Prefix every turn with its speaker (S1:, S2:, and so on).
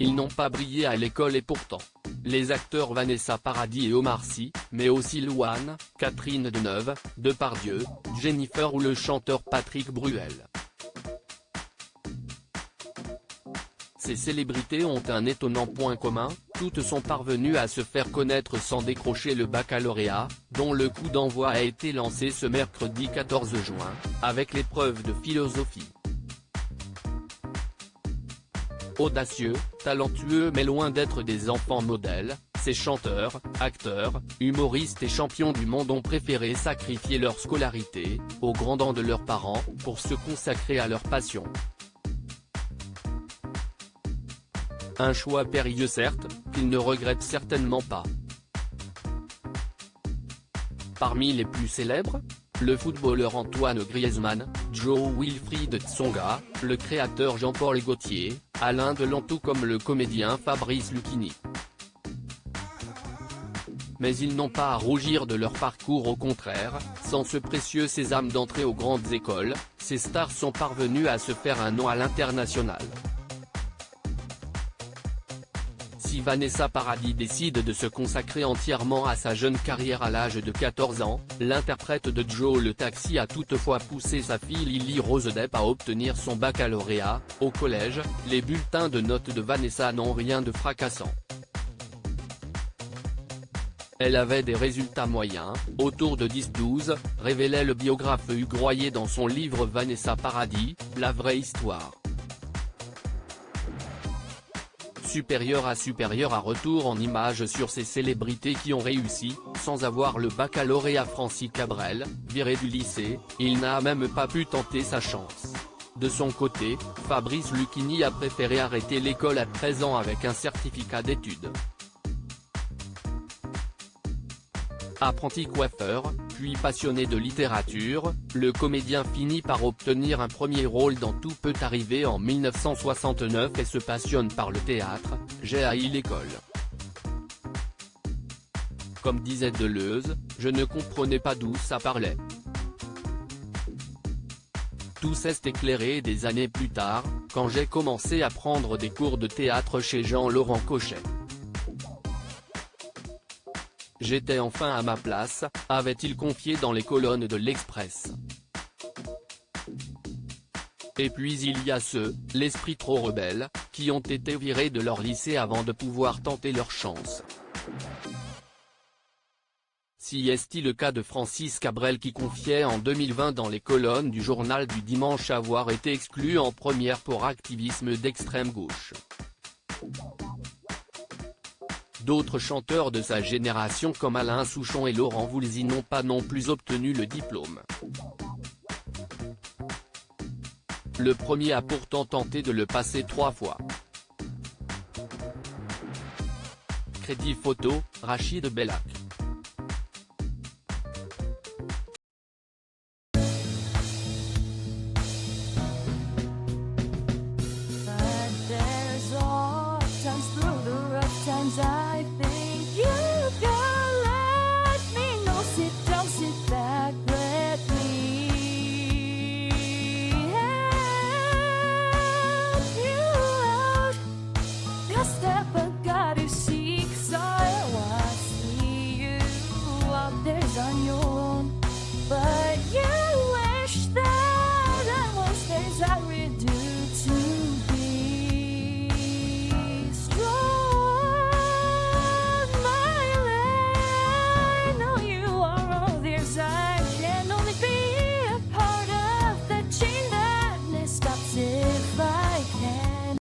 S1: ils n'ont pas brillé à l'école et pourtant. Les acteurs Vanessa Paradis et Omar Sy, mais aussi Louane, Catherine Deneuve, Depardieu, Jennifer ou le chanteur Patrick Bruel. Ces célébrités ont un étonnant point commun, toutes sont parvenues à se faire connaître sans décrocher le baccalauréat, dont le coup d'envoi a été lancé ce mercredi 14 juin, avec l'épreuve de philosophie. Audacieux, talentueux mais loin d'être des enfants modèles, ces chanteurs, acteurs, humoristes et champions du monde ont préféré sacrifier leur scolarité, aux grands dents de leurs parents, pour se consacrer à leur passion. Un choix périlleux certes, qu'ils ne regrettent certainement pas. Parmi les plus célèbres, le footballeur Antoine Griezmann, Joe Wilfried Tsonga, le créateur Jean-Paul Gaultier, Alain Delon tout comme le comédien Fabrice Lucchini. Mais ils n'ont pas à rougir de leur parcours, au contraire, sans ce précieux sésame d'entrée aux grandes écoles, ces stars sont parvenues à se faire un nom à l'international. Si Vanessa Paradis décide de se consacrer entièrement à sa jeune carrière à l'âge de 14 ans, l'interprète de Joe le Taxi a toutefois poussé sa fille Lily Rose Depp à obtenir son baccalauréat. Au collège, les bulletins de notes de Vanessa n'ont rien de fracassant. Elle avait des résultats moyens, autour de 10-12, révélait le biographe Hugues Royer dans son livre Vanessa Paradis, la vraie histoire. Supérieur à retour en images sur ces célébrités qui ont réussi, sans avoir le baccalauréat. Francis Cabrel, viré du lycée, il n'a même pas pu tenter sa chance. De son côté, Fabrice Lucchini a préféré arrêter l'école à 13 ans avec un certificat d'études. Apprenti coiffeur, puis passionné de littérature, le comédien finit par obtenir un premier rôle dans Tout peut arriver en 1969 et se passionne par le théâtre. J'ai haï l'école. Comme disait Deleuze, je ne comprenais pas d'où ça parlait. Tout s'est éclairé des années plus tard, quand j'ai commencé à prendre des cours de théâtre chez Jean-Laurent Cochet. J'étais enfin à ma place, avait-il confié dans les colonnes de l'Express. Et puis il y a ceux, l'esprit trop rebelle, qui ont été virés de leur lycée avant de pouvoir tenter leur chance. Si est-il le cas de Francis Cabrel qui confiait en 2020 dans les colonnes du journal du dimanche avoir été exclu en première pour activisme d'extrême gauche. D'autres chanteurs de sa génération comme Alain Souchon et Laurent Voulzy n'ont pas non plus obtenu le diplôme. Le premier a pourtant tenté de le passer 3 fois. Crédit photo, Rachid Bellac.